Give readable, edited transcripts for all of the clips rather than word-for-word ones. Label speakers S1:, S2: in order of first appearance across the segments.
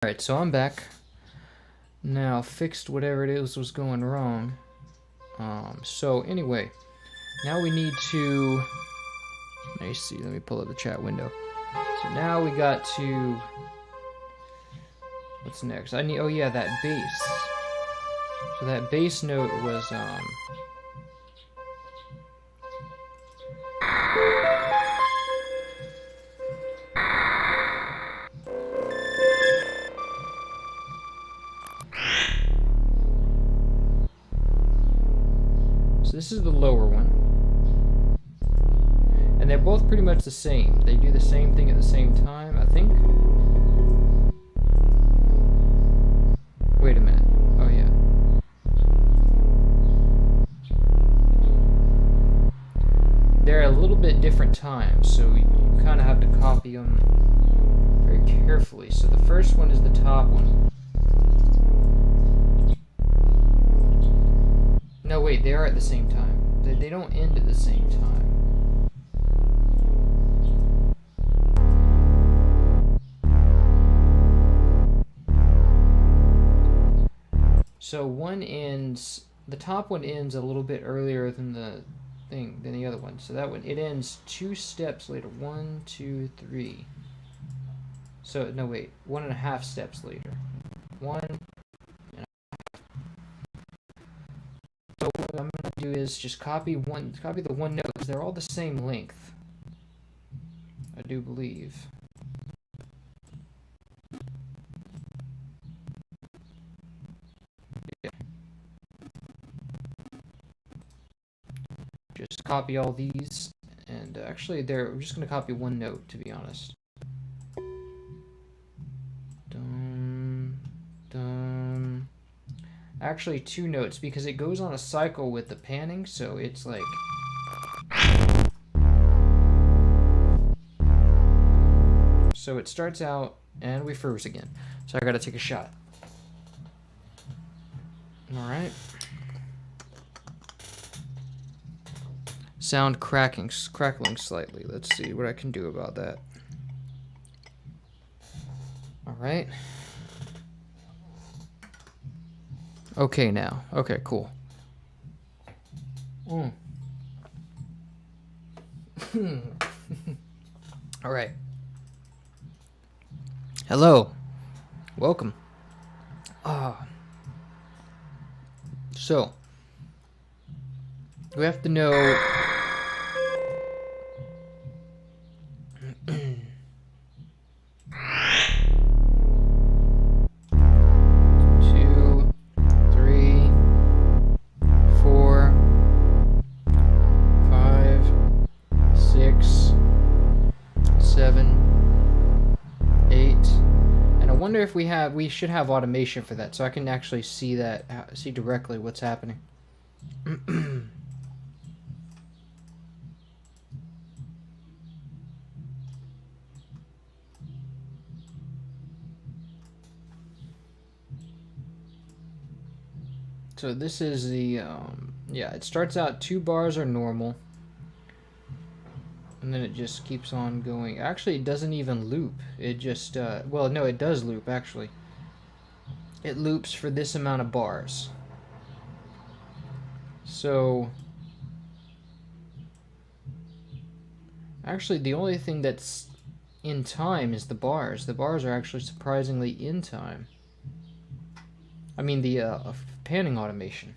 S1: Alright, so I'm back. Now, fixed whatever it is was going wrong. So anyway, now we need to... Let me see, let me pull up the chat window. So now we got to... What's next? I need... Oh yeah, that bass. So that bass note was, So this is the lower one. And they're both pretty much the same. They do the same thing at the same time, I think. Wait a minute. Oh yeah. They're a little bit different times, so you kind of have to copy them very carefully. So the first one is the top one. No, wait, they are at the same time. They don't end at the same time. So one ends, the top one ends a little bit earlier than the other one. So that one, it ends 2 steps later. 1, 2, 3. So, no, wait, 1.5 steps later. 1. So what I'm gonna do is just copy the one note, because they're all the same length. I do believe. Yeah. Just copy all these, and actually we're just gonna copy one note, to be honest. Dum, dum. Actually 2 notes, because it goes on a cycle with the panning, so it's like... So it starts out, and we froze again. So I gotta take a shot. Alright. Sound crackling slightly. Let's see what I can do about that. Alright. Okay now. Okay, cool. Alright. Hello. Welcome. So, we have to know... If we should have automation for that, so I can actually see directly what's happening. So this is the yeah, it starts out 2 bars are normal, and then it just keeps on going. Actually, it doesn't even loop. It just, well, no, it does loop, actually. It loops for this amount of bars. So, actually, the only thing that's in time is the bars. The bars are actually surprisingly in time. I mean, the panning automation.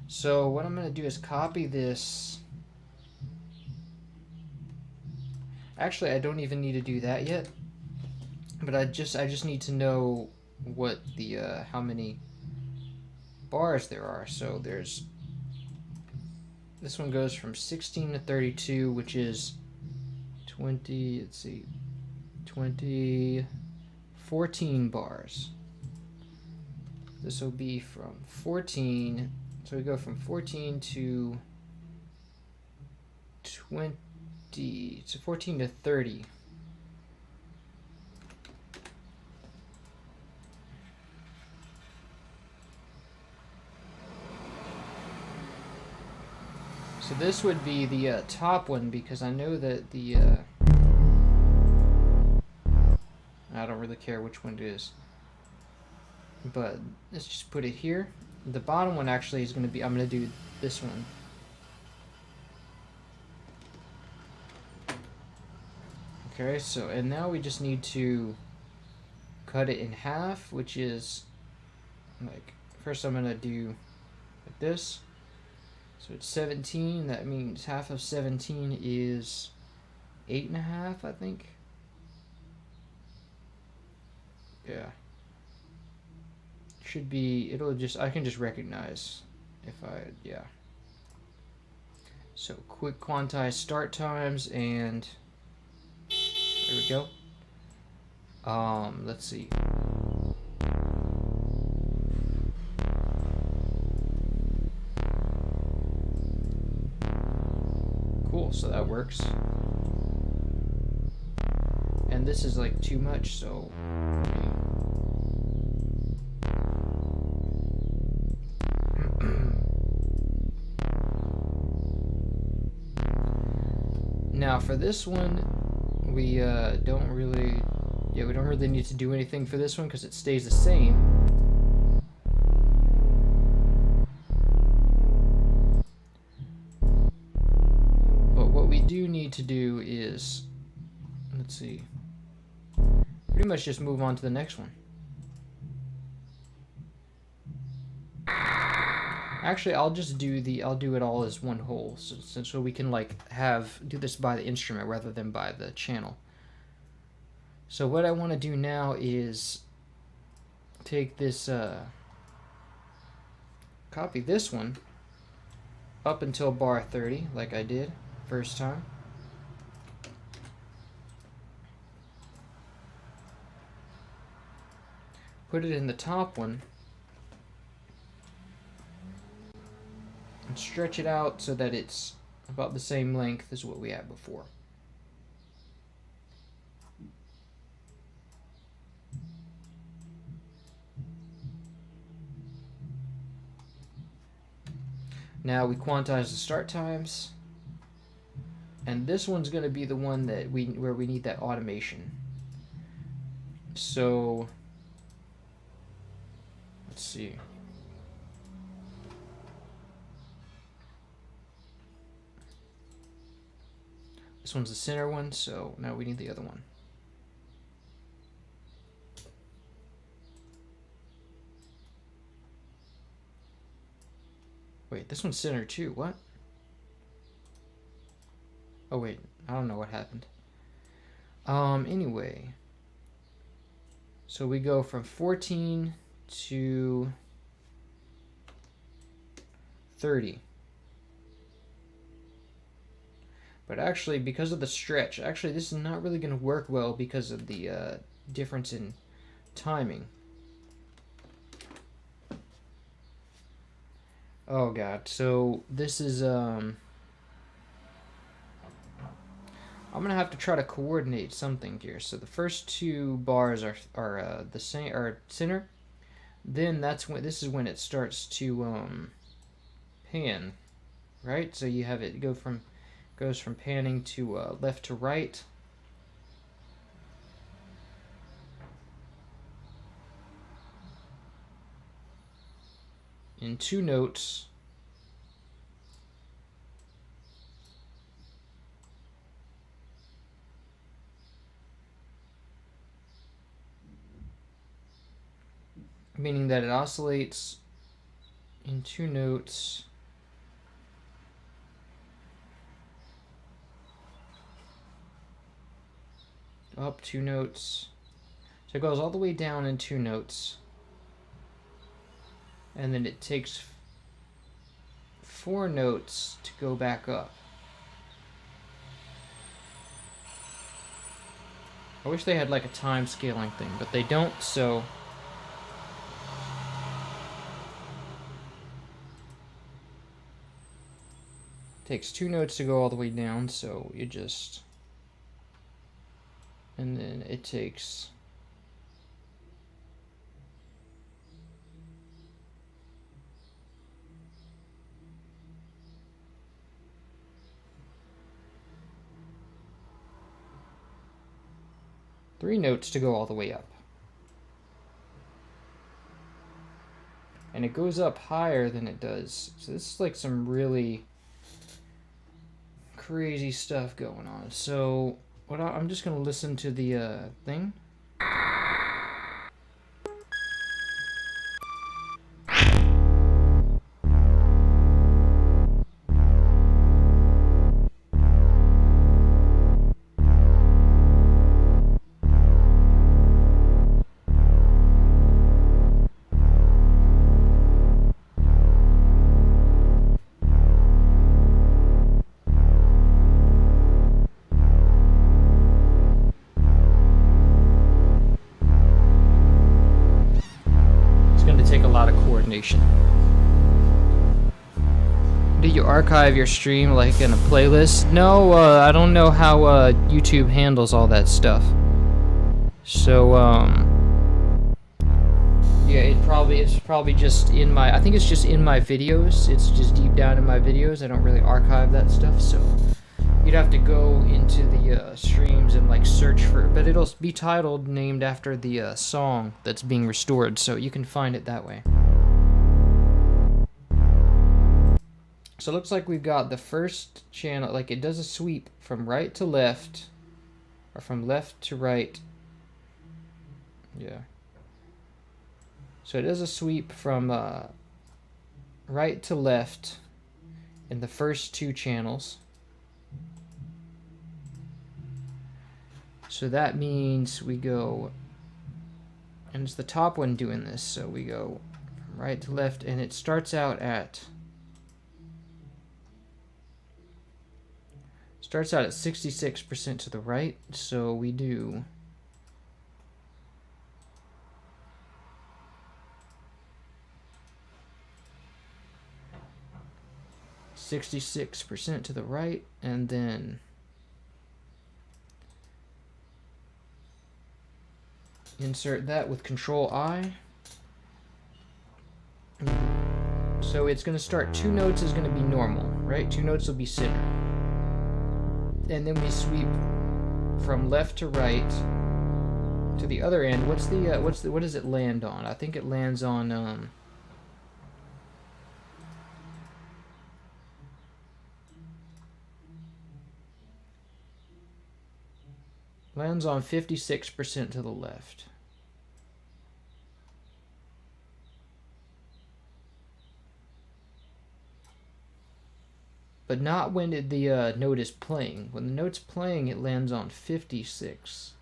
S1: So, what I'm going to do is copy this... Actually, I don't even need to do that yet, but I just need to know what the how many bars there are. So there's this one goes from 16 to 32, which is 20. Let's see, 14 bars. This will be from 14. So we go from 14 to 20. So 14 to 30. So this would be the top one, because I know that the I don't really care which one it is. but let's just put it here. The bottom one actually is going to be, I'm going to do this one. Okay, so, and now we just need to cut it in half, which is, like, first I'm going to do like this. So it's 17, that means half of 17 is 8.5, I think. Yeah. Should be, it'll just, I can just recognize if I, yeah. So quick quantize start times, and there we go. Let's see. Cool, so that works. And this is like too much, so now for this one, we don't really need to do anything for this one because it stays the same. But what we do need to do is, let's see, pretty much just move on to the next one. Actually, I'll do it all as one whole, so we can like do this by the instrument rather than by the channel. So what I want to do now is take this, copy this one up until bar 30, like I did first time. Put it in the top one. And stretch it out so that it's about the same length as what we had before. Now we quantize the start times, and this one's going to be the one that where we need that automation. So let's see. This one's the center one, so now we need the other one. Wait, this one's center too. What? Oh wait, I don't know what happened. Anyway. So we go from 14 to 30. But actually, because of the stretch, actually this is not really going to work well because of the difference in timing. Oh god, so this is, I'm gonna have to try to coordinate something here. So the first two bars are the same, are center. Then this is when it starts to pan, right? So you have it goes from panning to left to right. In 2 notes. Meaning that it oscillates in 2 notes. Up 2 notes. So it goes all the way down in 2 notes. And then it takes 4 notes to go back up. I wish they had like a time scaling thing, but they don't, so it takes 2 notes to go all the way down, so you just, and then it takes three notes to go all the way up. And it goes up higher than it does. So this is like some really crazy stuff going on. So I'm just gonna listen to the thing. Take a lot of coordination. Do you archive your stream like in a playlist? No, I don't know how YouTube handles all that stuff. So yeah, it's probably just in my. I think it's just in my videos. It's just deep down in my videos. I don't really archive that stuff, so you'd have to go into the streams and like search for it, but it'll be titled named after the song that's being restored, so you can find it that way. So it looks like we've got the first channel, like it does a sweep from right to left, or from left to right. Yeah. So it does a sweep from right to left in the first two channels. So that means we go, and it's the top one doing this, so we go from right to left, and it starts out at 66% to the right, so we do 66% to the right, and then insert that with Control I. So it's going to start, 2 notes is going to be normal, right? 2 notes will be center. And then we sweep from left to right to the other end. What does it land on? I think it lands on lands on 56% to the left. But not when the note is playing. When the note's playing, it lands on 56.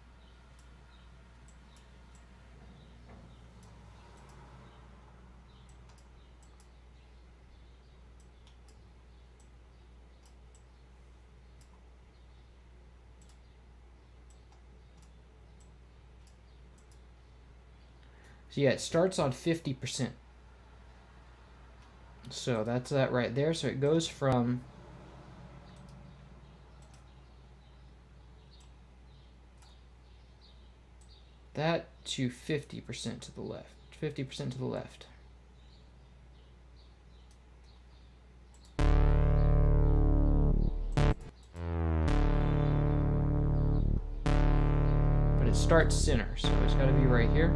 S1: So yeah, it starts on 50%. So that's that right there. So it goes from that to 50% to the left. 50% to the left. But it starts center, so it's got to be right here.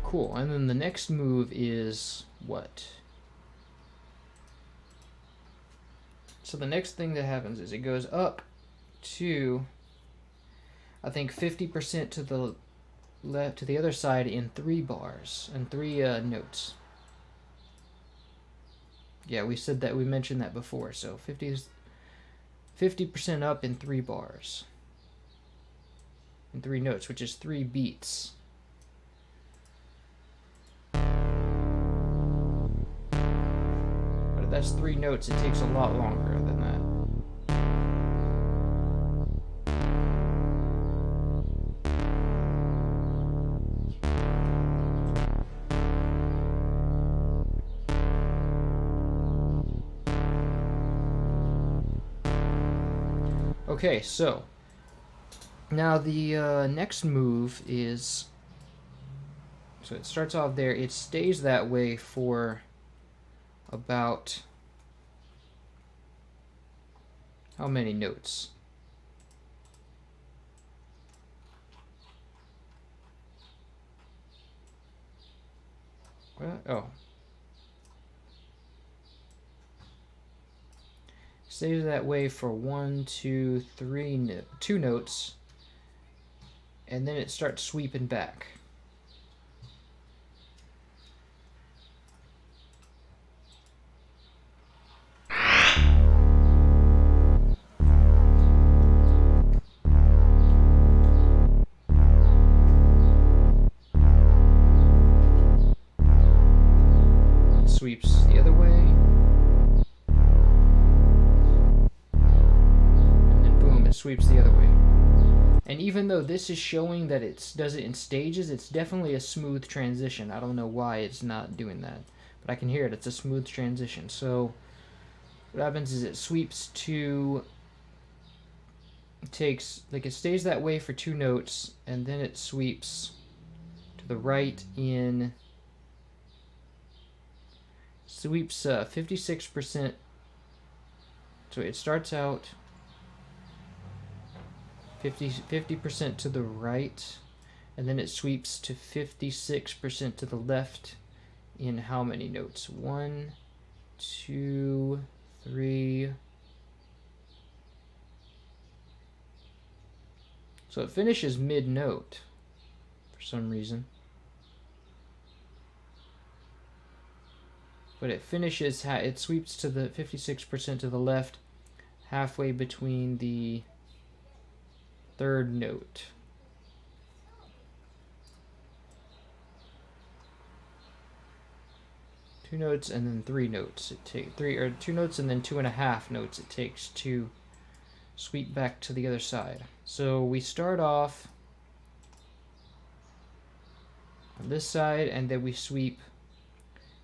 S1: Cool, and then the next move is what? So the next thing that happens is it goes up to, I think, 50% to the left, to the other side in 3 bars and 3 notes. Yeah, we said that, we mentioned that before. So 50% up in 3 bars, in 3 notes, which is 3 beats. That's 3 notes. It takes a lot longer than that. Okay, so now the next move is, so it starts off there. It stays that way for about how many notes? Oh. Stays that way for 1, 2, 3, 2 notes, and then it starts sweeping back. Sweeps the other way, and then boom, it sweeps the other way. And even though this is showing that it does it in stages, it's definitely a smooth transition. I don't know why it's not doing that, but I can hear it. It's a smooth transition. So what happens is it sweeps to, it takes, like, it stays that way for 2 notes, and then it sweeps to the right in, sweeps 56%. So it starts out 50% to the right, and then it sweeps to 56% to the left in how many notes? 1, 2, 3. So it finishes mid-note for some reason. But it finishes, it sweeps to the 56% to the left, halfway between the 3rd note. Two notes and then 3 notes. It takes 2 notes and then 2.5 notes it takes to sweep back to the other side. So we start off on this side, and then we sweep.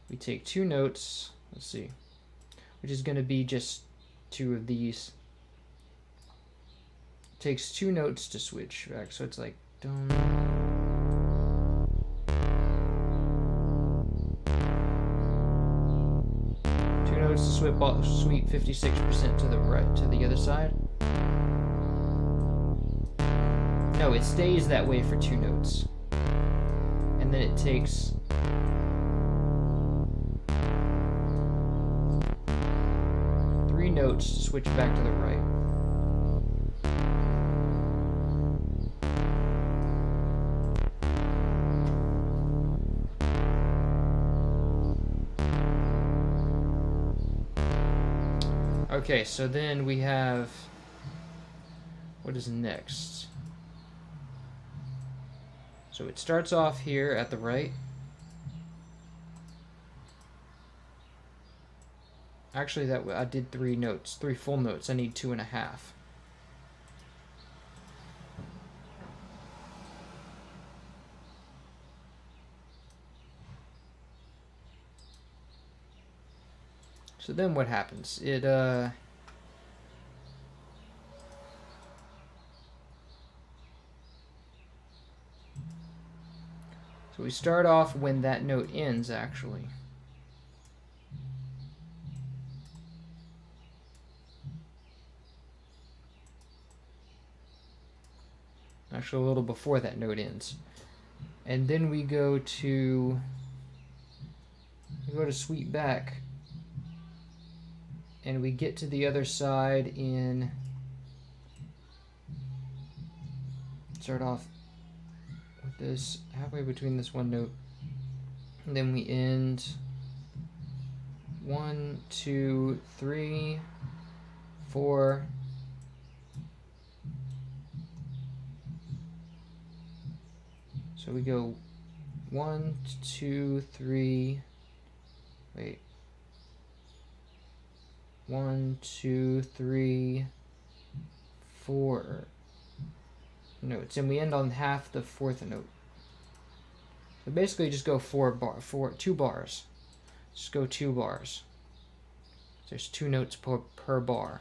S1: We take 2 notes. Let's see, which is going to be just 2 of these. It takes 2 notes to switch back, so it's like dum. 2 notes to sweep 56% to the right, to the other side. No, it stays that way for 2 notes, and then it takes 3 notes to switch back to the right. Okay, so then we have, what is next? So it starts off here at the right. Actually, that I did 3 notes, 3 full notes. I need 2.5. So then what happens? It so we start off when that note ends, actually. Actually, a little before that note ends. And then we go to sweep back, and we get to the other side in, start off with this halfway between this one note, and then we end 1, 2, 3, 4. So we go 1, 2, 3. Wait. 1, 2, 3, 4 notes, and we end on half the 4th note. So basically, just go 2 bars. Just go 2 bars. There's 2 notes per bar.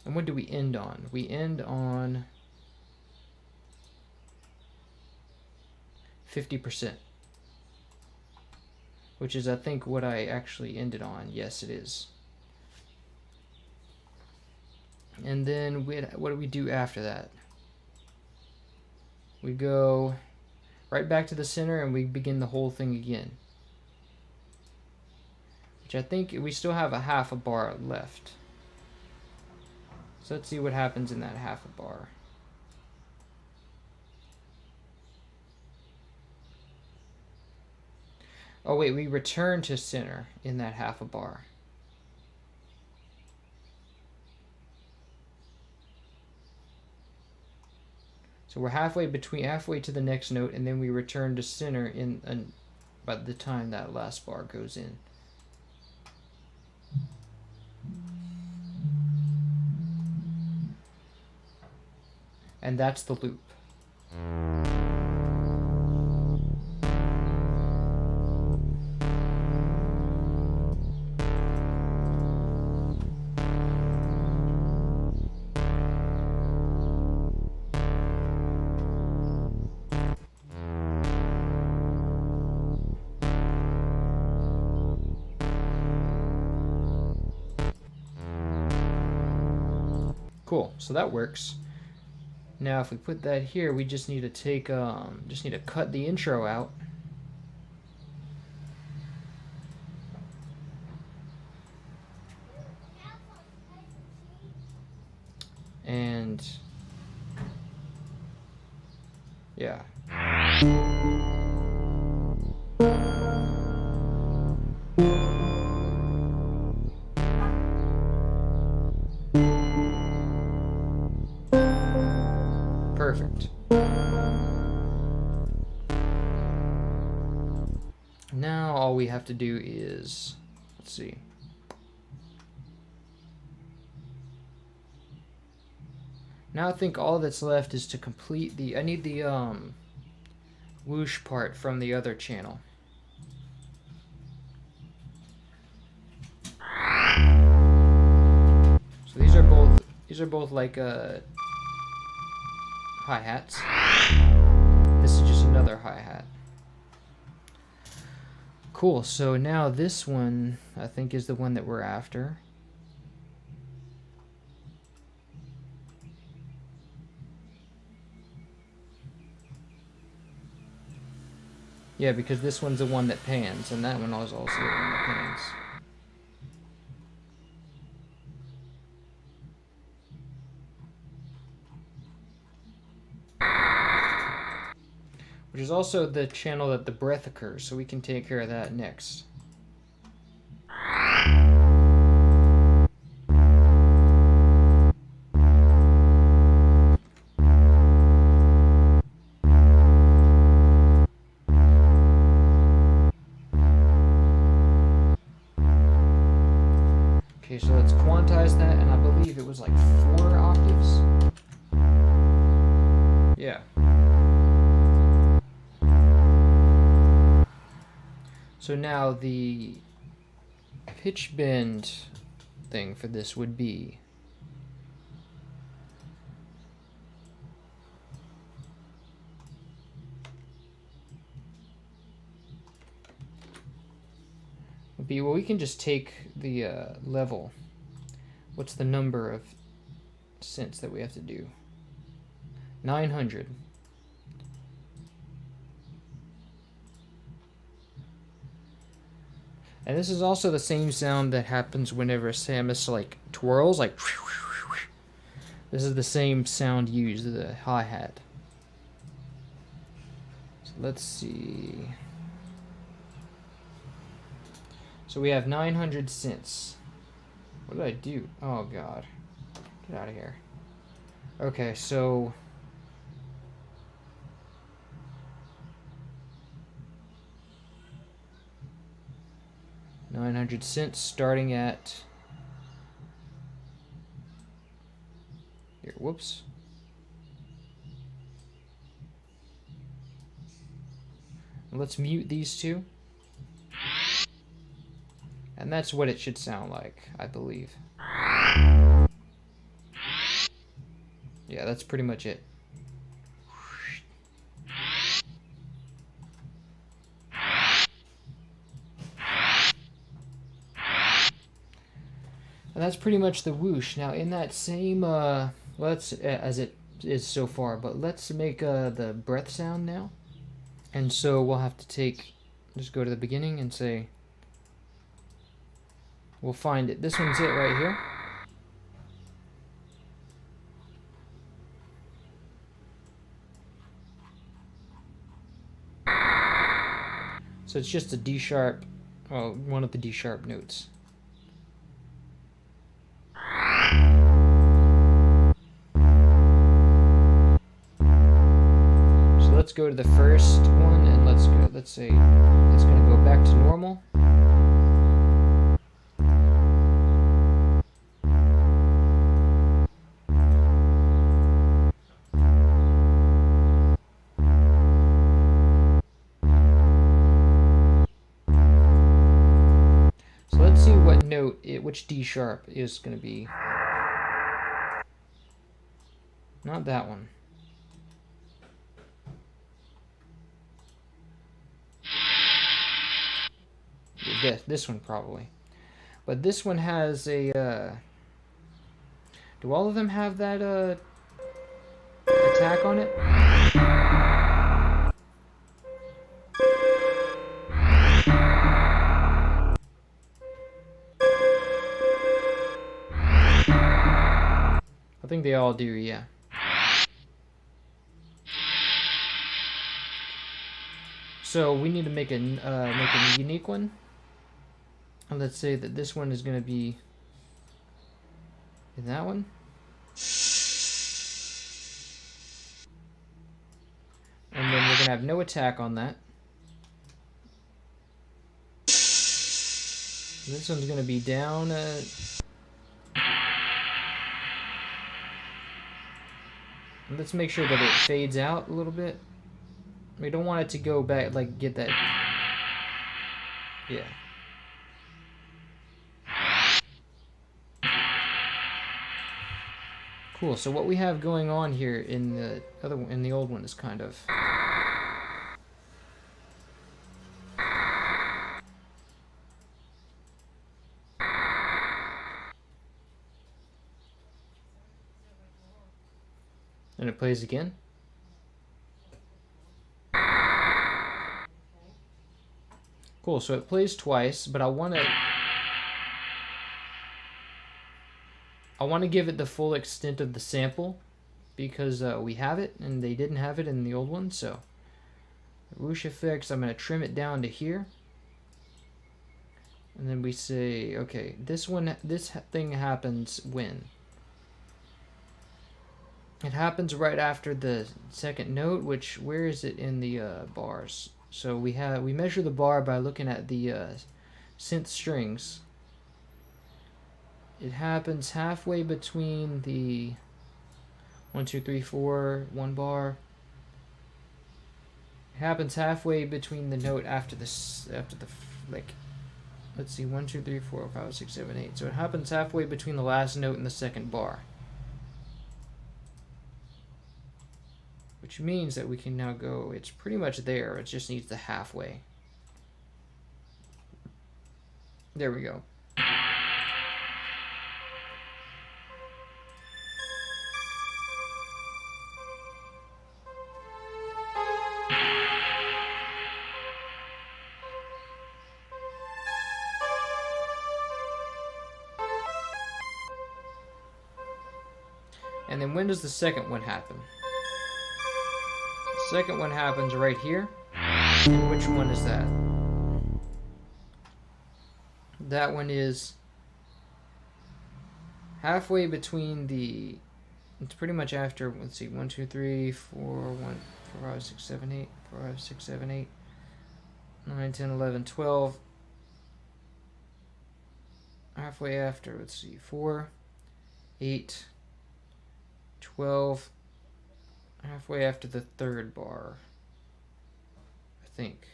S1: And what do we end on? We end on 50%. Which is, I think, what I actually ended on. Yes, it is. And then what do we do after that? We go right back to the center and we begin the whole thing again. Which I think we still have a half a bar left. So let's see what happens in that half a bar. Oh wait, we return to center in that half a bar. So we're halfway to the next note, and then we return to center by the time that last bar goes in. And that's the loop. Cool, so that works. Now if we put that here, we just need to cut the intro out. And yeah. Perfect. Now all we have to do is, let's see. Now I think all that's left is to complete I need the whoosh part from the other channel. So these are both like hi-hats. This is just another hi-hat. Cool, so now this one I think is the one that we're after. Yeah, because this one's the one that pans, and that one is also the one that pans. Which is also the channel that the breath occurs, so we can take care of that next. Okay, so let's quantize that, and I believe it was like 4 octaves. Yeah. So now the pitch bend thing for this would be well, we can just take the level. What's the number of cents that we have to do? 900. And this is also the same sound that happens whenever Samus like twirls, like this is the same sound used, the hi-hat. So let's see. So we have 900 cents. What did I do? Oh god. Get out of here. Okay, so 900 cents starting at here, whoops. Let's mute these two. And that's what it should sound like, I believe. Yeah, that's pretty much it. that's pretty much the whoosh. Now in that same let's as it is so far, but let's make the breath sound now. And so we'll have to just go to the beginning and say, we'll find it. This one's it right here. So it's just a D sharp, well, one of the D sharp notes. So let's go to the first one and let's say it's going to go back to normal. Which D sharp is going to be. Not that one. This one probably. But this one has a do all of them have that attack on it? I think they all do, yeah. So we need to make a unique one. And let's say that this one is going to be in that one. And then we're going to have no attack on that. And this one's going to be down. Let's make sure that it fades out a little bit. We don't want it to go back, like, get that. Yeah. Cool. So what we have going on here in the old one is kind of. And it plays again. Cool, so it plays twice, but I want to give it the full extent of the sample because we have it and they didn't have it in the old one. So whoosh effects, I'm going to trim it down to here. And then we say, okay, this thing happens when? It happens right after the second note, where is it in the bars? So we measure the bar by looking at the synth strings. It happens halfway between the 1, 2, 3, 4, 1 bar. It happens halfway between the note after the like, let's see, 1, 2, 3, 4, 5, 6, 7, 8. So it happens halfway between the last note and the second bar. Which means that we can now go, it's pretty much there, it just needs the halfway. There we go. And then when does the second one happen? Second one happens right here. And which one is that? That one is halfway between the. It's pretty much after. Let's see, 1, 2, 3, 4, 1, 4, 5, 6, 7, 8, 4, 5, 6, 7, 8, 9, 10, 11, 12. Halfway after. Let's see, 4, 8, 12. Halfway after the third bar, I think.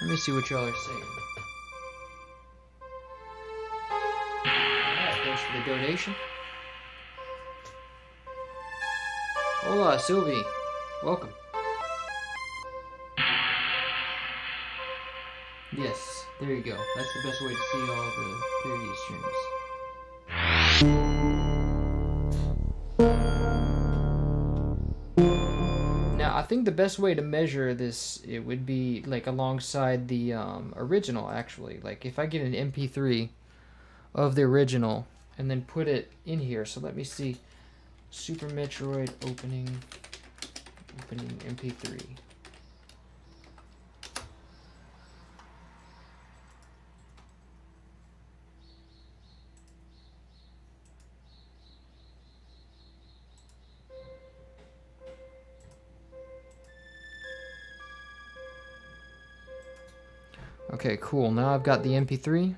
S1: Let me see what y'all are saying. Alright, thanks for the donation. Hola, Sylvie. Welcome. Yes, there you go. That's the best way to see all the previous streams. Now, I think the best way to measure this, it would be like alongside the original, actually. Like if I get an MP3 of the original and then put it in here. So let me see. Super Metroid opening MP3. Okay, cool. Now I've got the MP3.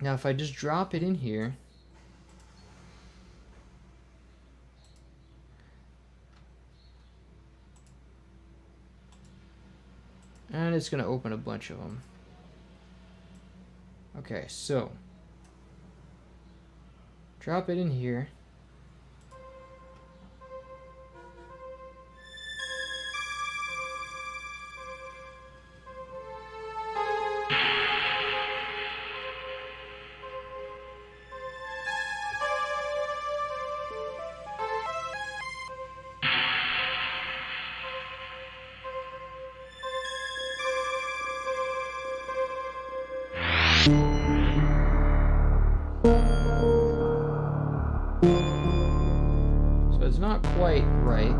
S1: Now if I just drop it in here, and it's going to open a bunch of them. Okay, so drop it in here. So it's not quite right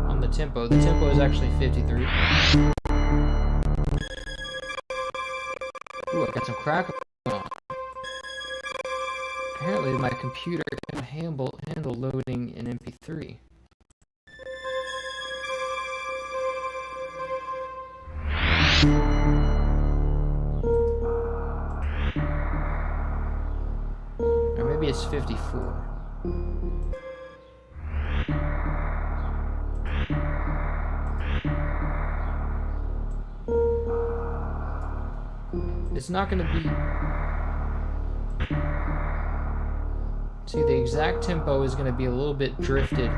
S1: on the tempo. The tempo is actually 53. Ooh, I've got some crackle on. Apparently my computer can handle loading an MP3. Or maybe it's 54. It's not going to be... See, the exact tempo is going to be a little bit drifted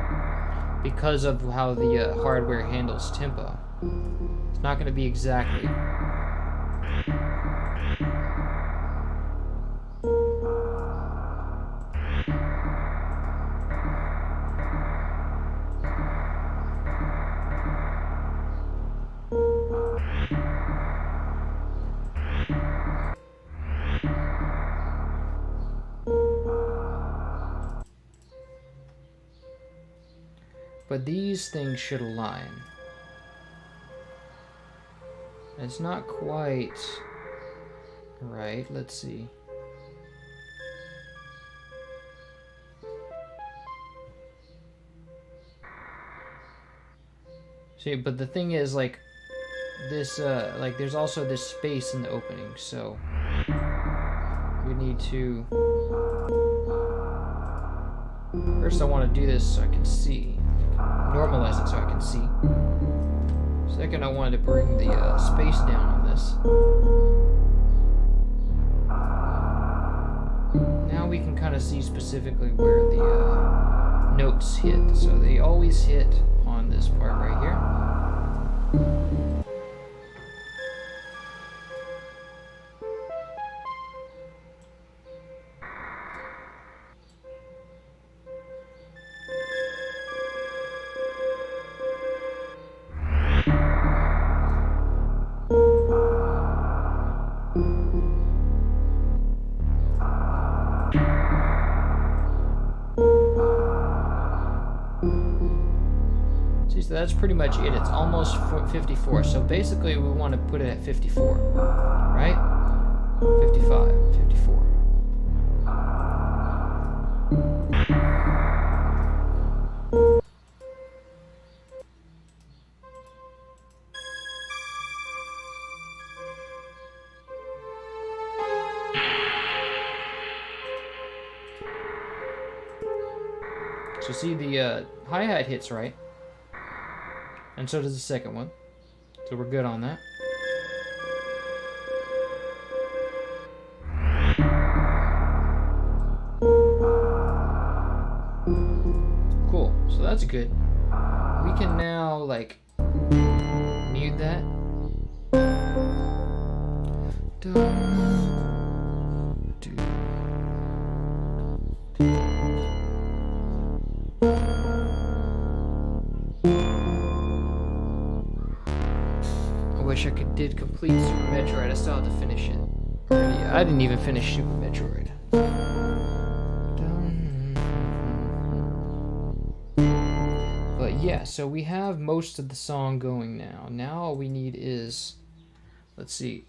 S1: because of how the hardware handles tempo. It's not going to be exactly. But these things should align. It's not quite right. Let's see. See, but the thing is, like, this, like, there's also this space in the opening, so we need to... First, I want to do this so I can see. Normalize it so I can see. Second, I wanted to bring the space down on this. Now we can kind of see specifically where the notes hit. So they always hit on this part right here. So that's pretty much it. It's almost 54. So basically we want to put it at 54, right? 55, 54. So see, the hi-hat hits right. And so does the second one. So we're good on that. Cool. So that's that's good. We can now, like, mute that. I wish I did complete Super Metroid. I still have to finish it. I didn't even finish Super Metroid. But yeah, so we have most of the song going now. Now all we need is, let's see,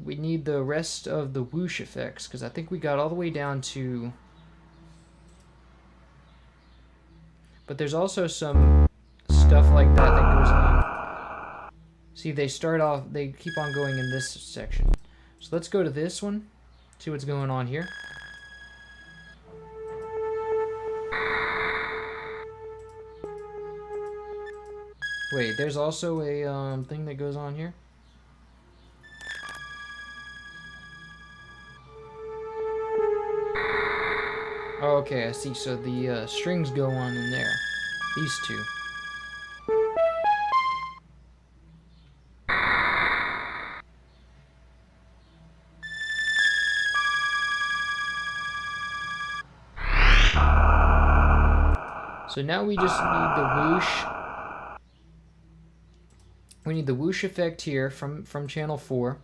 S1: we need the rest of the whoosh effects, because I think we got all the way down to, but there's also some stuff like that that goes on. See, they start off, they keep on going in this section. So let's go to this one, see what's going on here. Wait, there's also a thing that goes on here. Oh, okay, I see. So the strings go on in there. These two. So now we just need the whoosh. We need the whoosh effect here from channel 4,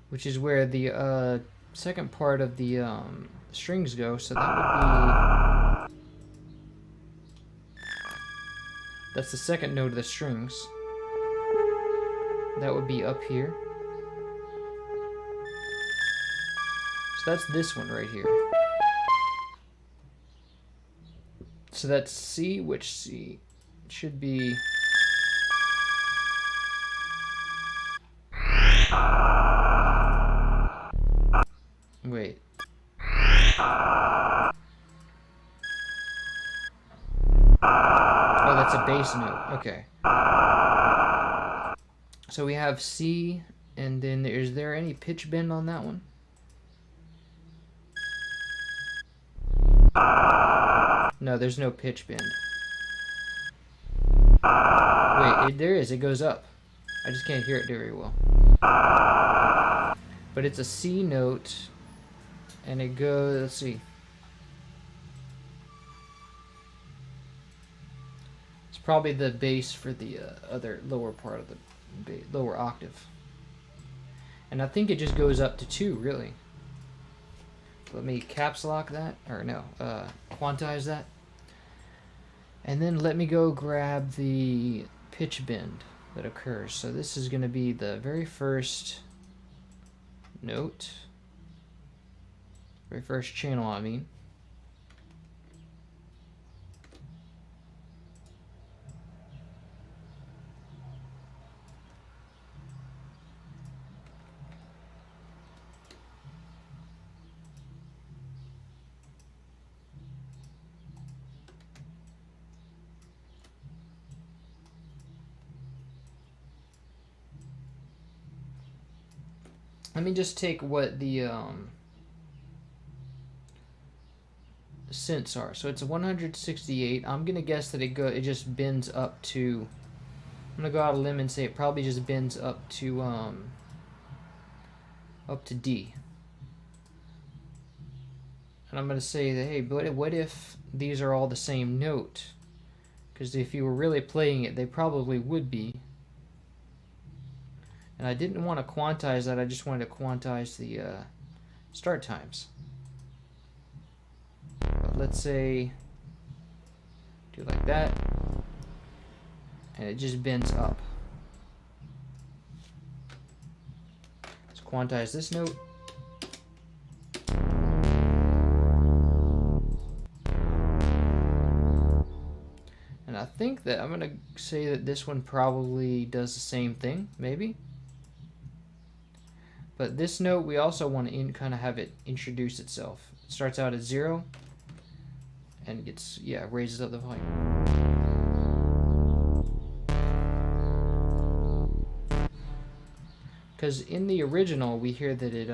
S1: which is where the second part of the strings go. So that would be, that's the second note of the strings. That would be up here. So that's this one right here. So that's C, which C should be. Wait. Oh, that's a bass note. Okay. So we have C, and then is there any pitch bend on that one? No, there's no pitch bend. Wait, there is. It goes up. I just can't hear it very well. But it's a C note, and it goes, let's see. It's probably the bass for the other lower part of the lower octave. And I think it just goes up to 2, really. Let me caps lock that, or no, quantize that. And then let me go grab the pitch bend that occurs. So this is going to be the very first note, very first channel, I mean. Let me just take what the synths are. So it's a 168. I'm gonna guess that it just bends up to. I'm gonna go out on a limb and say it probably just bends up to D. And I'm gonna say that, hey, but what if these are all the same note? Because if you were really playing it, they probably would be. And I didn't want to quantize that, I just wanted to quantize the start times. But let's say, do it like that, and it just bends up. Let's quantize this note. And I think that I'm going to say that this one probably does the same thing, maybe. But this note, we also want to kind of have it introduce itself. It starts out at 0, and gets, yeah, raises up the volume. Because in the original, we hear that it,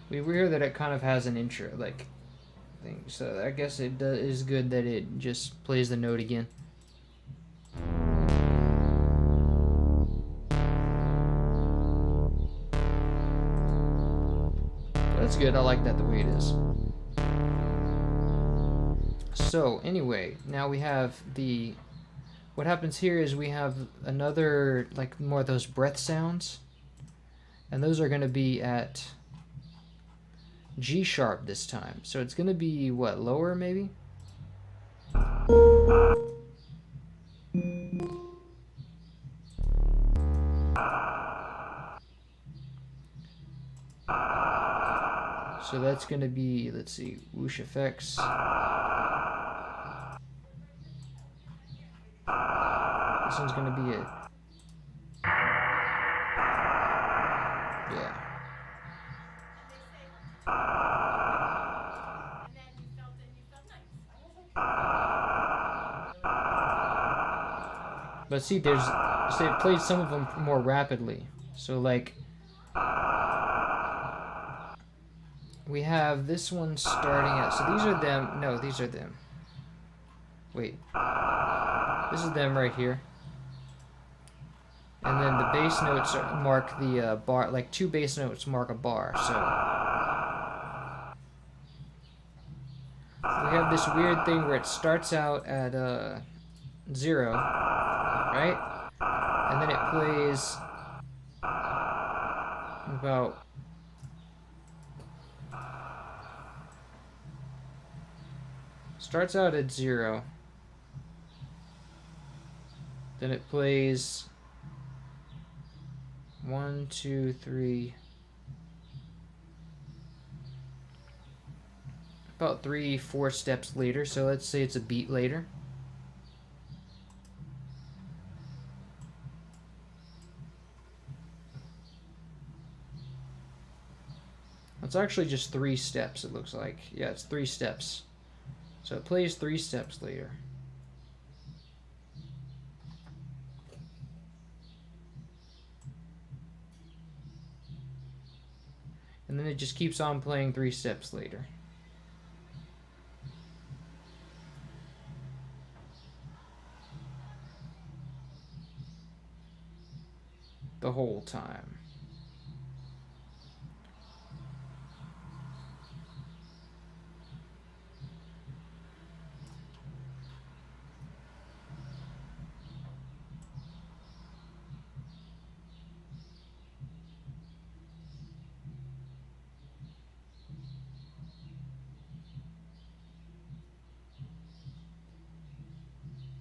S1: We hear that it kind of has an intro, like, thing. So I guess it is good that it just plays the note again. That's good. I like that the way it is. So anyway, now we have the... What happens here is we have another, like, more of those breath sounds. And those are going to be at G sharp this time. So it's going to be, what, lower maybe? So that's going to be, let's see, whoosh effects. This one's going to be a... Yeah. But see, so it plays some of them more rapidly. So like, we have this one starting out. So these are them. No, these are them. Wait. This is them right here. And then the bass notes mark the bar. Like 2 bass notes mark a bar. So we have this weird thing where it starts out at 0, right? And then it plays about... Starts out at 0. Then it plays 1, 2, 3. About 3, 4 steps later. So let's say it's a beat later. It's actually just 3 steps, it looks like. Yeah, it's 3 steps. So it plays 3 steps later. And then it just keeps on playing 3 steps later. The whole time.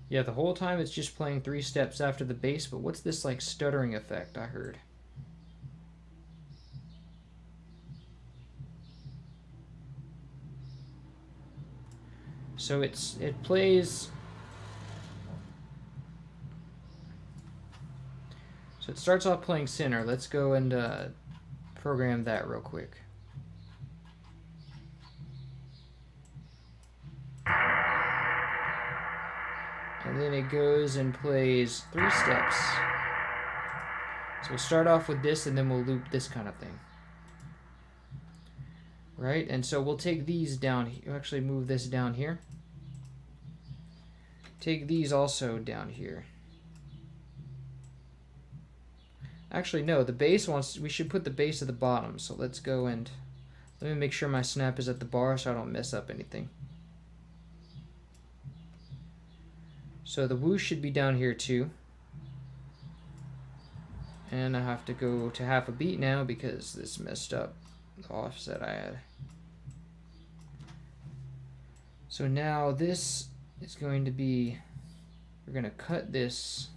S1: Yeah, the whole time it's just playing 3 steps after the bass, but what's this like stuttering effect I heard? So it plays... So it starts off playing Sinner. Let's go and program that real quick. And then it goes and plays 3 steps. So we'll start off with this and then we'll loop this kind of thing. Right? And so we'll take these down. Actually move this down here. Take these also down here. Actually, no, the bass wants... We should put the bass at the bottom. So let's go and... Let me make sure my snap is at the bar so I don't mess up anything. So the whoosh should be down here too. And I have to go to half a beat now because this messed up the offset I had. So now this is going to be... We're going to cut this...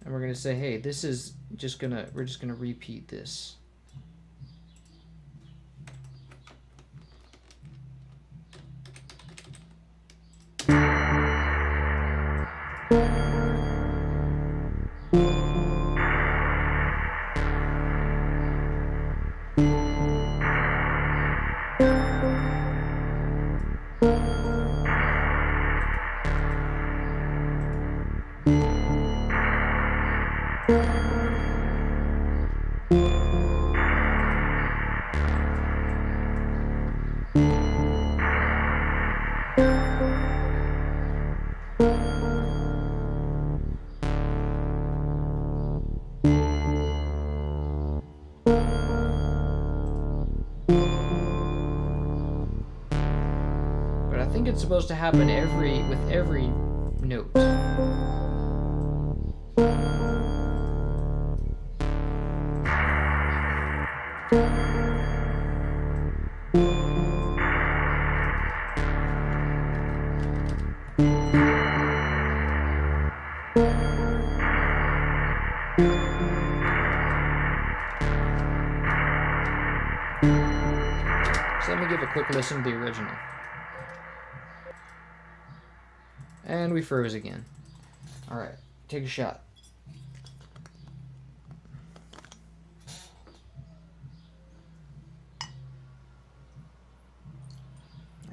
S1: And we're going to say, hey, this is just going to, we're just going to repeat this. think it's supposed to happen with every note. So let me give a quick listen to the original. And we froze again. Alright, take a shot.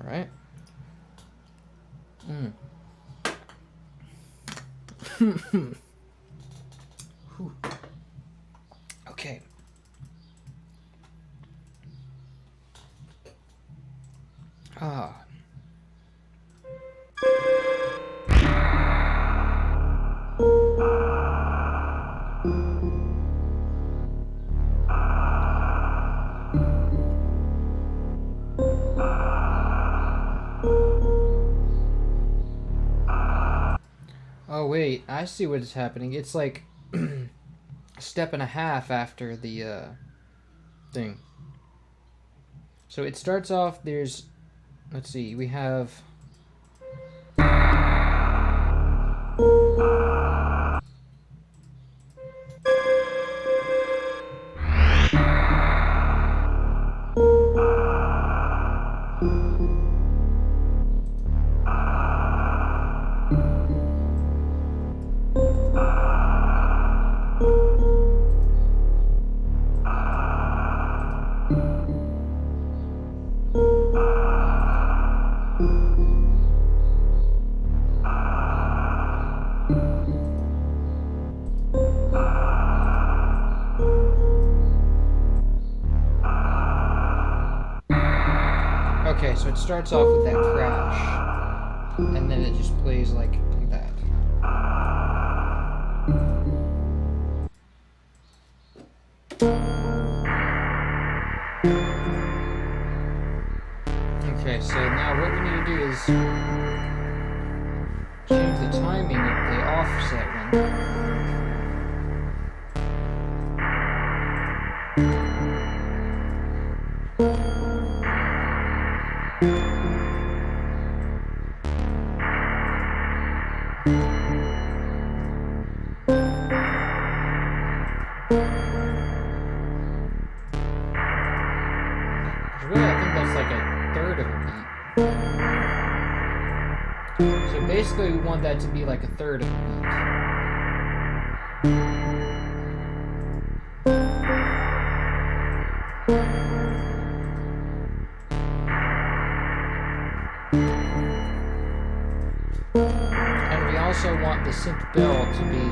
S1: Alright. Okay. Ah. Oh wait, I see what is happening. It's like a step and a half after the thing. So it starts off, there's, let's see, we have okay, so it starts off with that crash, and then it just plays like that. Okay, so now what we need to do is change the timing of the offset one. Really, I think that's like a third of a beat. So basically we want that to be like a third of a beat. And we also want the synth bell to be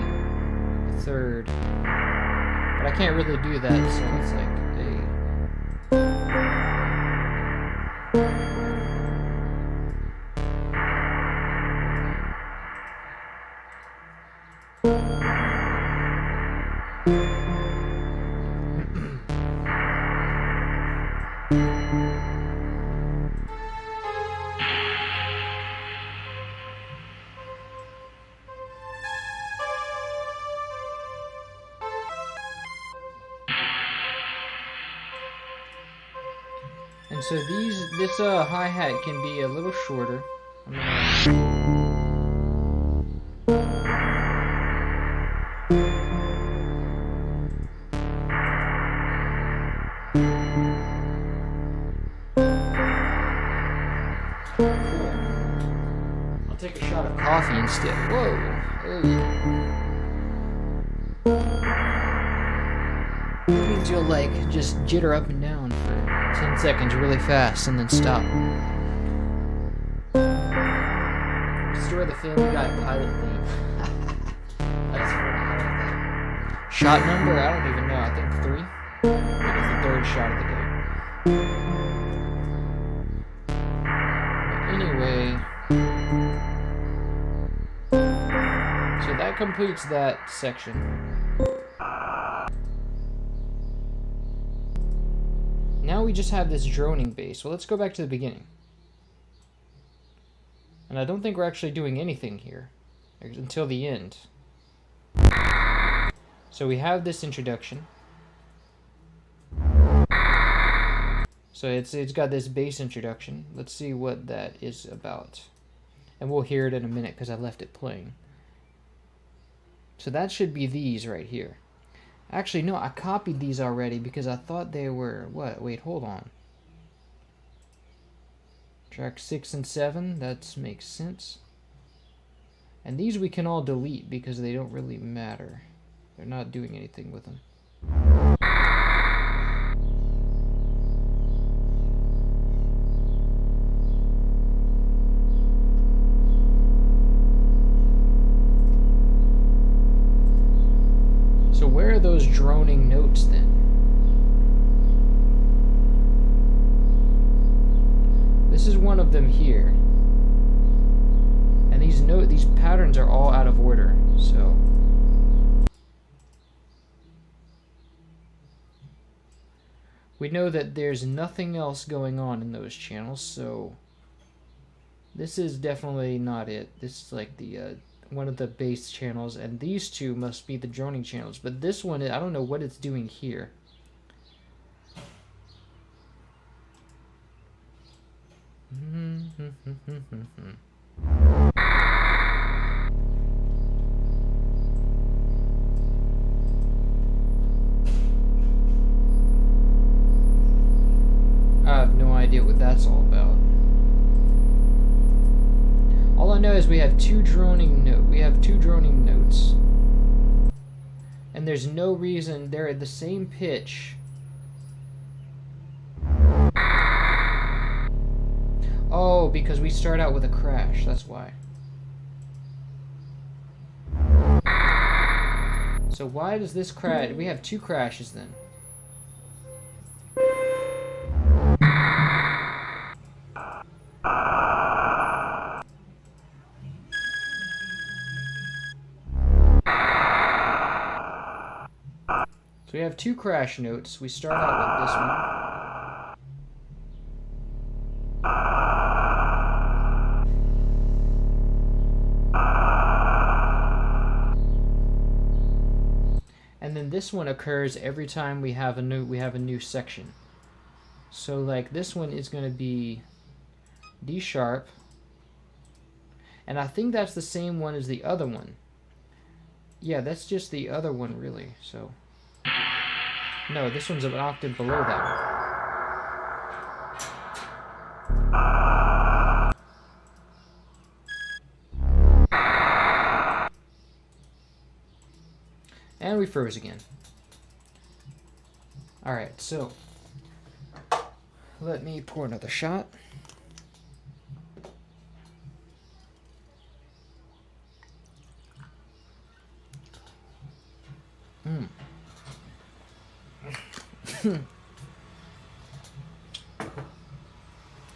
S1: a third. But I can't really do that, so it's like and so this hi-hat can be a little shorter. I'll take a shot of coffee instead. Whoa. It means you'll like just jitter up and down for 10 seconds really fast and then stop. Destroy the film, you got a pilot theme. That's funny, I like that. Shot number? I don't even know. I think 3. I think it's the third shot of the day. But anyway, so that completes that section. Now we just have this droning bass. Well, let's go back to the beginning. And I don't think we're actually doing anything here until the end. So we have this introduction. So it's got this base introduction. Let's see what that is about. And we'll hear it in a minute because I left it playing. So that should be these right here. Actually, no, I copied these already because I thought they were... What? Wait, hold on. Track 6 and 7, that makes sense. And these we can all delete because they don't really matter. They're not doing anything with them. So where are those droning notes then? This is one of them here. And these patterns are all out of order, so we know that there's nothing else going on in those channels, so this is definitely not it. This is like the one of the base channels, and these two must be the droning channels, but this one, I don't know what it's doing here. I have no idea what that's all about. All I know is we have two droning notes. And there's no reason they're at the same pitch. Oh, because we start out with a crash, that's why. So why does this crash? We have two crashes then. So we have two crash notes. We start out with this one. And then this one occurs every time we have a new section. So like this one is going to be D sharp. And I think that's the same one as the other one. Yeah, that's just the other one really. So no, this one's an octave below that one. And we froze again. Alright, so let me pour another shot.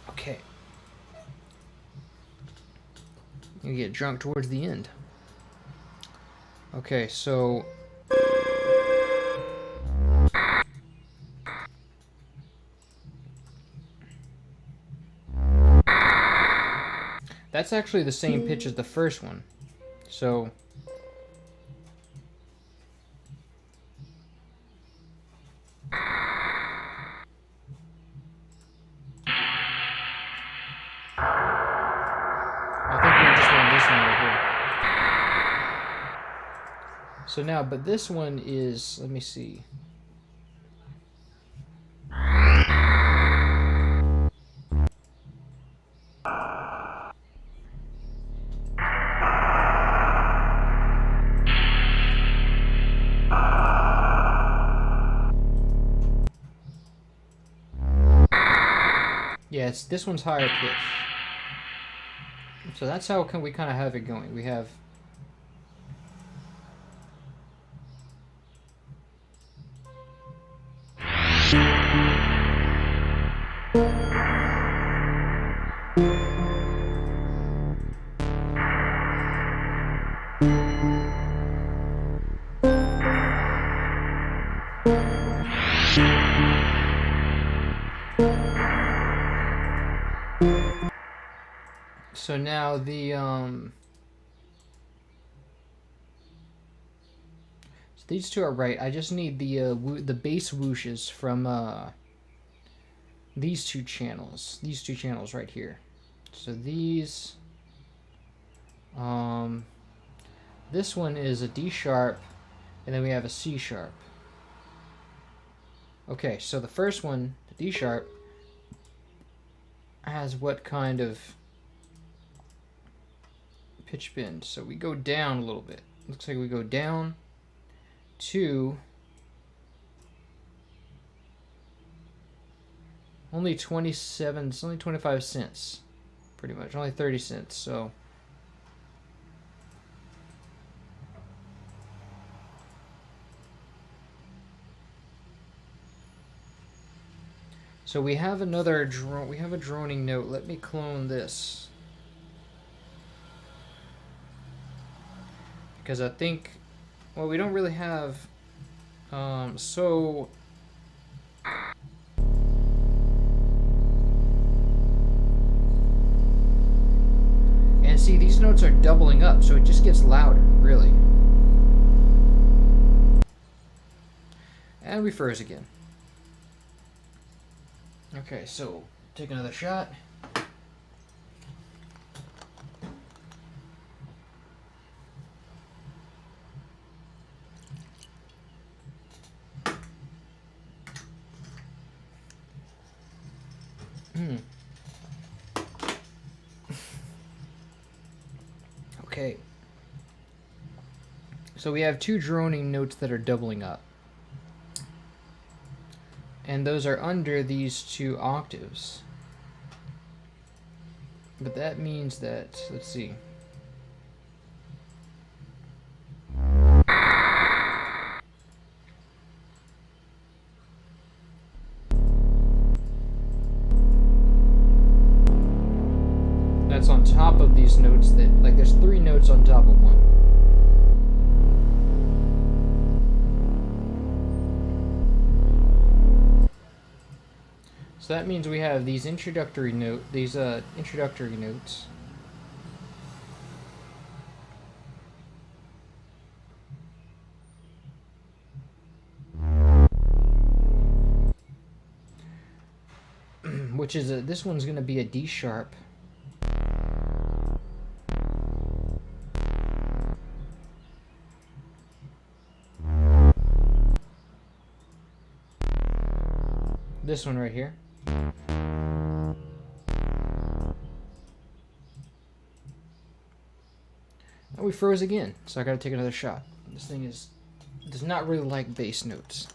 S1: Okay. You get drunk towards the end. Okay, so that's actually the same pitch as the first one. So so now, but this one is, let me see. Yeah, this one's higher pitch. So that's how we kind of have it going. We have So now so these two are right. I just need the base whooshes from these two channels. These two channels right here. So these this one is a D sharp, and then we have a C sharp. Okay, so the first one, the D sharp, has what kind of pitch bend? So we go down a little bit. Looks like we go down to only 27, it's only 25 cents, pretty much, only 30 cents, so. So we have another drone. We have a droning note. Let me clone this, because I think, well, we don't really have. So. And see, these notes are doubling up, so it just gets louder, really. And we froze again. Okay, so take another shot. Okay. So we have two droning notes that are doubling up. And those are under these two octaves. But that means that, let's see. That's on top of these notes that, like, there's 3 notes on top of one. So that means we have these introductory notes. Which is this one's going to be a D sharp. This one right here. And we froze again, so I gotta take another shot. This thing does not really like bass notes.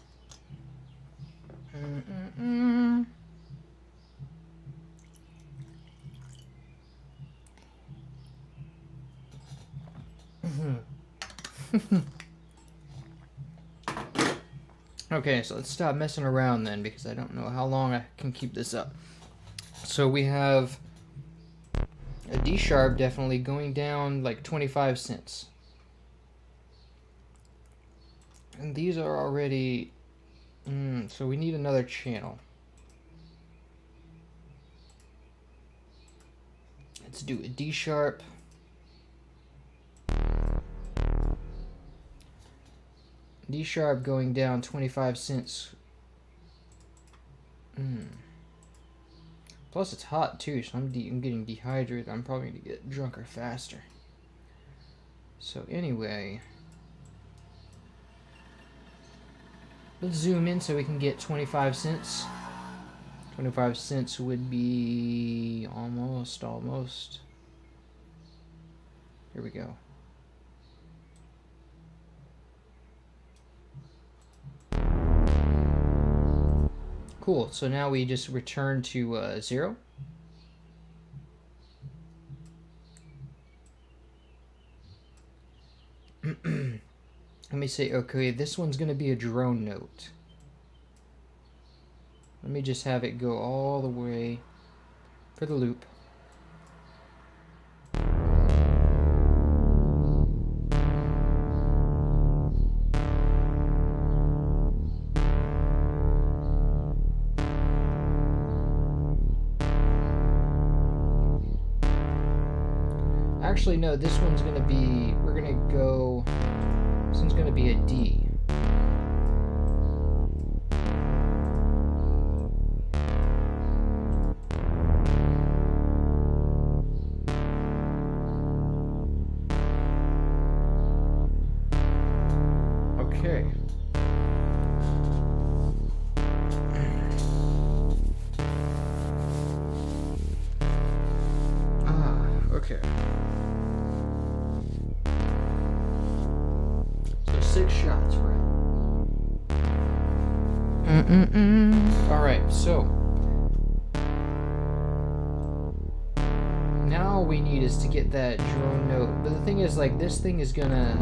S1: Okay, so let's stop messing around then, because I don't know how long I can keep this up. So we have a D sharp definitely going down like 25 cents. And these are already... so we need another channel. Let's do a D sharp. D sharp going down 25 cents. Plus it's hot too, so I'm getting dehydrated. I'm probably going to get drunker faster. So anyway, let's zoom in so we can get 25 cents. 25 cents would be almost. Here we go. Cool, so now we just return to 0. Let me say, okay, this one's going to be a drone note. Let me just have it go all the way for the loop. Actually, no, this one's gonna be, we're gonna go, this one's gonna be a D. Okay. Okay. So 6 shots, right? Alright, so now all we need is to get that drone note. But the thing is, like, this thing is gonna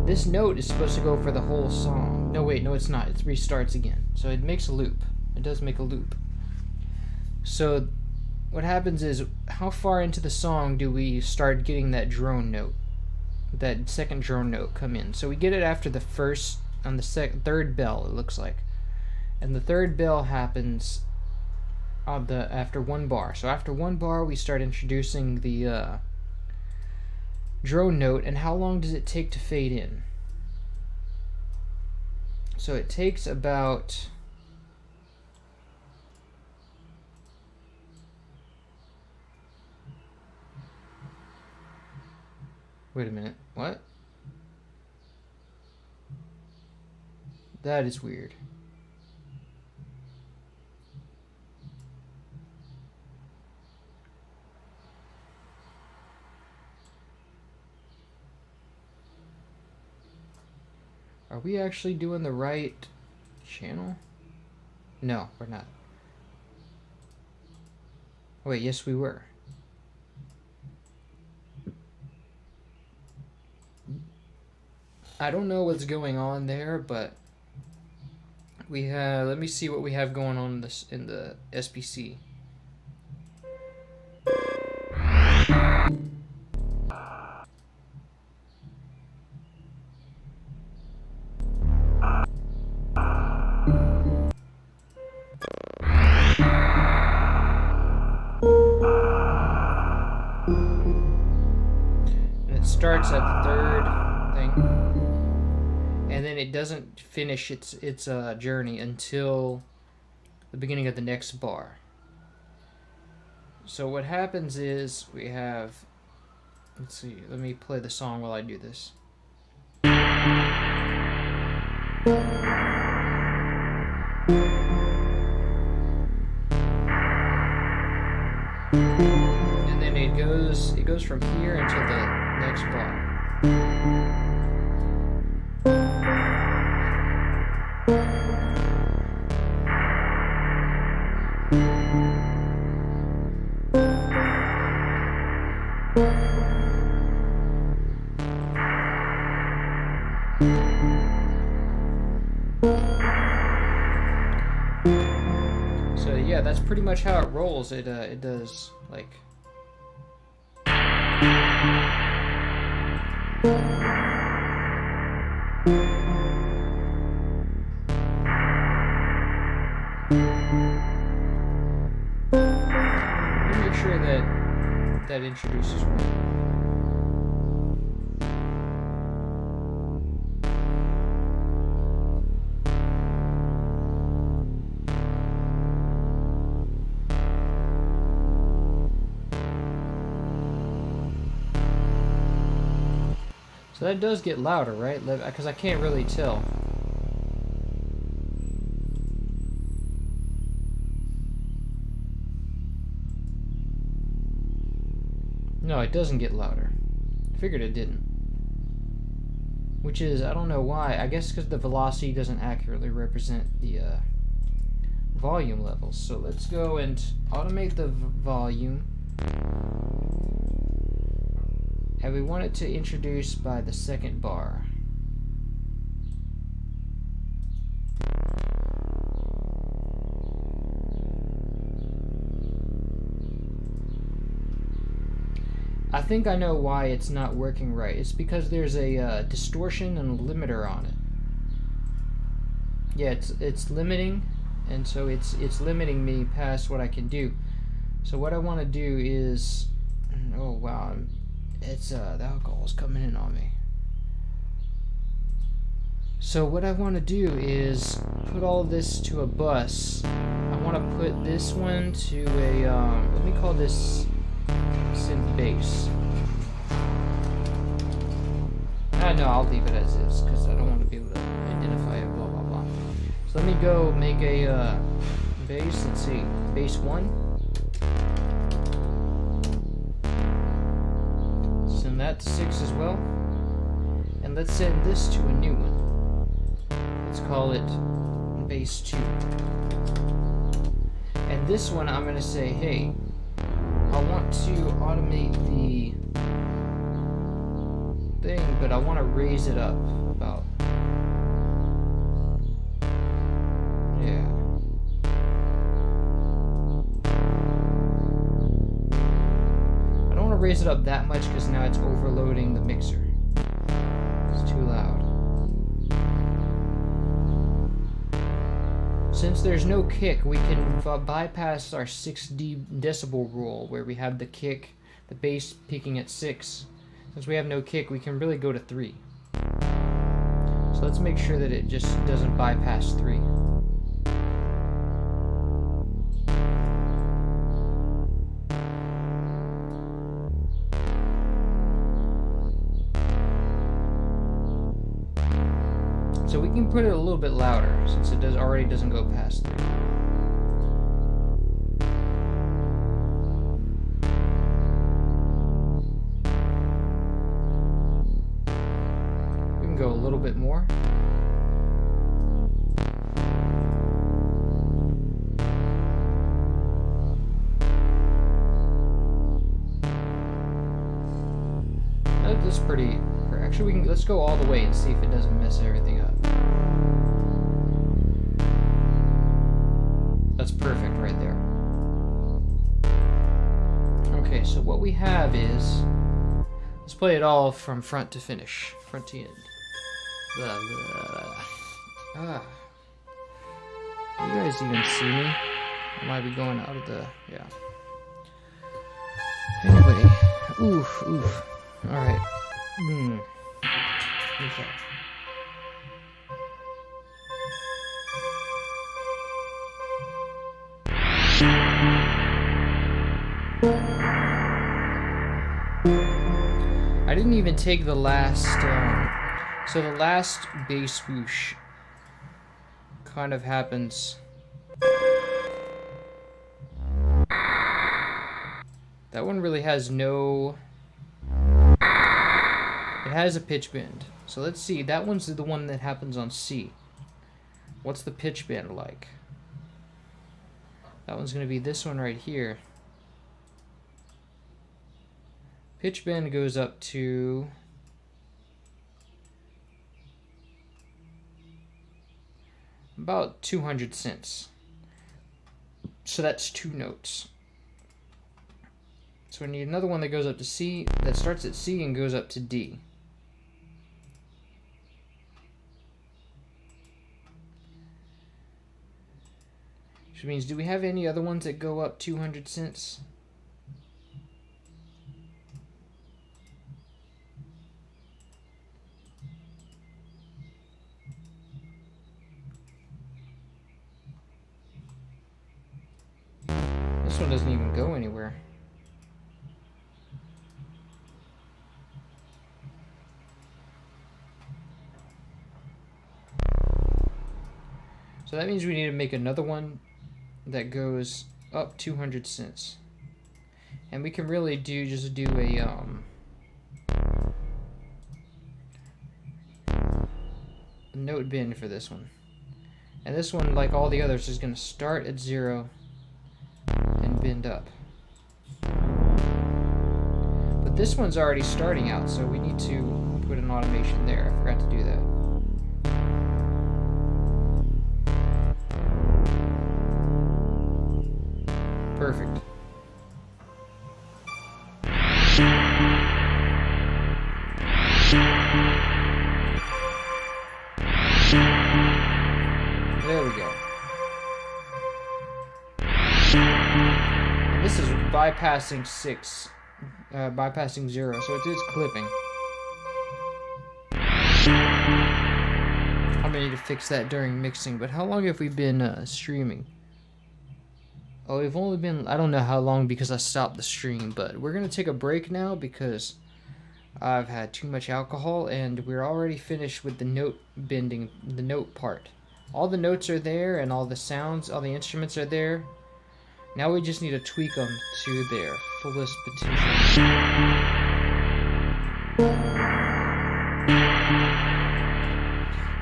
S1: this note is supposed to go for the whole song. No, wait, no, it's not. It restarts again. So it makes a loop. It does make a loop. So what happens is, how far into the song do we start getting that drone note? That second drone note come in. So we get it after the first, on the third bell, it looks like. And the third bell happens on after 1 bar. So after 1 bar, we start introducing the drone note. And how long does it take to fade in? So it takes about, wait a minute, what? That is weird. Are we actually doing the right channel? No, we're not. Wait, yes we were. I don't know what's going on there, but we have, let me see what we have going on in the SPC. And it starts at the 3rd thing, and then it doesn't finish its journey until the beginning of the next bar. So what happens is we have, let's see, let me play the song while I do this. And then it goes from here until the next bar. So yeah, that's pretty much how it rolls. It does like. Let me make sure that introduces right. So that does get louder, right? Because I can't really tell. No, it doesn't get louder. I figured it didn't. Which is, I don't know why. I guess because the velocity doesn't accurately represent the volume levels. So let's go and automate the volume. And we want it to introduce by the 2nd bar. I think I know why it's not working right. It's because there's a distortion and limiter on it. Yeah, it's limiting, and so it's limiting me past what I can do. So what I want to do is Oh wow, it's the alcohol's coming in on me. So what I want to do is put all this to a bus. I want to put this one to a let me call this synth bass. No, I'll leave it as is because I don't want to be able to identify it. Blah blah blah. So let me go make a bass. Let's see, bass 1. Send that to 6 as well, and let's send this to a new one. Let's call it bass 2. And this one I'm going to say, hey, I want to automate the thing, but I want to raise it up about, yeah. I don't want to raise it up that much because now it's overloading the mixer. It's too loud. Since there's no kick, we can bypass our 6 decibel rule where we have the kick, the bass peaking at 6. Since we have no kick, we can really go to 3. So let's make sure that it just doesn't bypass 3. So we can put it a little bit louder since it already doesn't go past 3. We can go a little bit more. That's pretty. Actually, we can. Let's go all the way and see if it doesn't mess everything up. That's perfect right there. Okay, so what we have is, let's play it all from front to finish, front to end. Blah, blah, blah. Ah, you guys even see me? I might be going out of the, yeah. Anyway, oof, oof. All right. Okay. I didn't even take the last, so the last bass whoosh kind of happens. That one really has no, it has a pitch bend. So let's see, that one's the one that happens on C. What's the pitch bend like? That one's going to be this one right here. Pitch bend goes up to about 200 cents. So that's 2 notes. So we need another one that goes up to C, that starts at C and goes up to D. Which means, do we have any other ones that go up 200 cents? This one doesn't even go anywhere. So that means we need to make another one that goes up 200 cents. And we can really just do a note bend for this one. And this one, like all the others, is going to start at 0 and bend up. But this one's already starting out, so we need to put an automation there. I forgot to do that. Perfect. There we go. And this is bypassing 6 bypassing 0, so it is clipping. I'm gonna need to fix that during mixing, but how long have we been streaming? Oh, we've only been, I don't know how long because I stopped the stream, but we're gonna take a break now because I've had too much alcohol and we're already finished with the note bending, the note part. All the notes are there and all the sounds, all the instruments are there. Now we just need to tweak them to their fullest potential.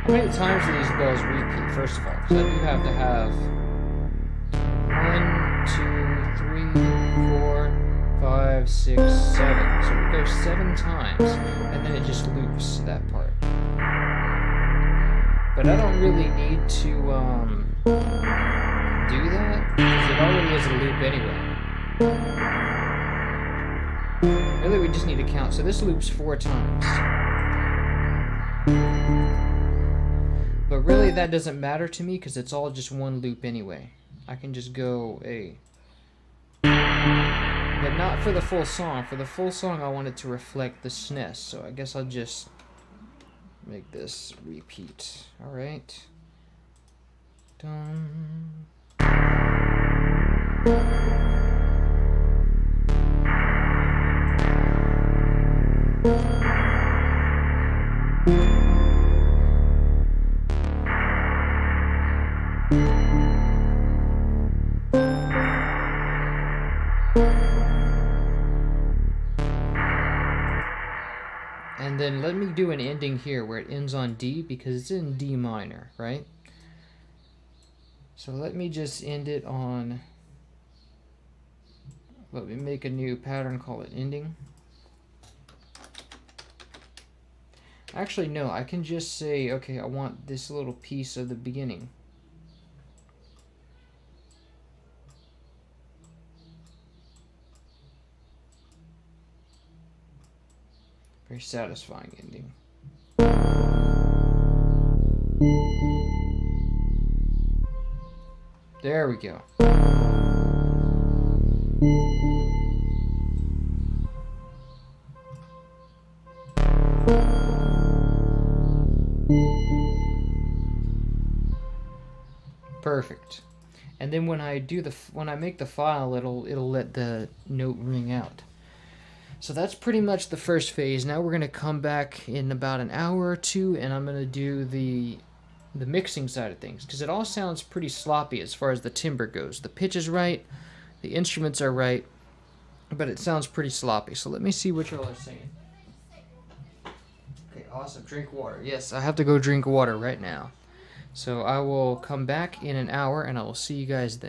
S1: How many times do these bells repeat, first of all? Because I do have to have 1, 2, 3, 4, 5, 6, 7. So it goes 7 times, and then it just loops that part. But I don't really need to do that, because it already is a loop anyway. Really, we just need to count. So this loops 4 times. But really, that doesn't matter to me, because it's all just one loop anyway. I can just go a... But not for the full song. For the full song, I want it to reflect the SNES. So I guess I'll just make this repeat. Alright. Dun. And then let me do an ending here where it ends on D because it's in D minor, right? So let me just end it on, let me make a new pattern, call it ending. Actually, no, I can just say, okay, I want this little piece of the beginning. Very satisfying ending. There we go. Perfect. And then when I do when I make the file, it'll let the note ring out. So that's pretty much the first phase. Now we're going to come back in about an hour or two, and I'm going to do the mixing side of things, because it all sounds pretty sloppy as far as the timbre goes. The pitch is right, the instruments are right, but it sounds pretty sloppy. So let me see what y'all are saying. Okay, awesome. Drink water. Yes, I have to go drink water right now. So I will come back in an hour, and I will see you guys then.